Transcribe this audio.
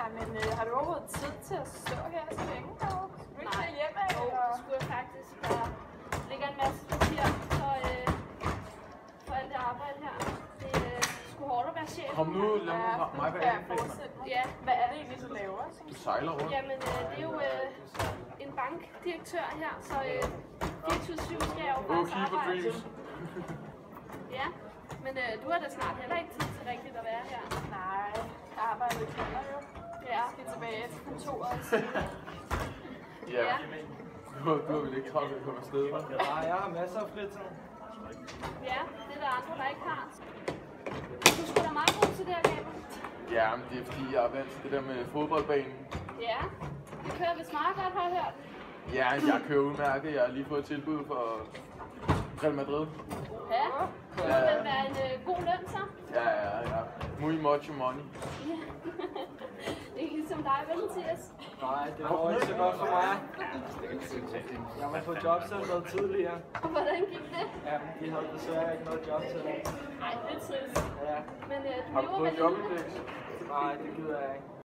Ej, men har du overhovedet tid til at stå her så længe? Skulle du ikke tage hjem af? Jo, det skulle jeg faktisk. Der ligger en masse papir for alt det arbejde her. Det er sgu hårdt at være chef. Kom nu, lad mig være Ja. Hvad er det egentlig, du laver? Du sejler rundt. Jamen, det er jo en bankdirektør her, så 24/7 skal jeg jo faktisk keep arbejde. dreams. Ja, men du har da snart heller ikke tid til rigtigt at være her. Nej, arbejdet kender jo. Ja. Jeg skal tilbage til kontoret og sige. Ja. Du har vel ikke travlt at komme afsted, hva'? Nej, jeg har masser af fritid. Ja, det er der andre, der ikke har. Du er sgu da meget god til det her, Gabriel. Ja, men det er fordi, jeg er vant til det der med fodboldbanen. Ja, det kører vist meget godt, har jeg hørt. Ja, jeg kører udmærket. Jeg har lige fået et tilbud for Real Madrid. Ja, det må vel være en god løn, så? Ja. Muy much money. Ja. Det er ikke ligesom dig, vel, Mathias? Nej, det var ikke så godt for mig. Jeg var på jobcenteret tidligere. Og hvordan gik det? Ja, de havde desværre ikke noget job til mig. Nej, det er trist. Ja. Men Har du du lever fået vel jobindeks? Nej, det gider jeg ikke.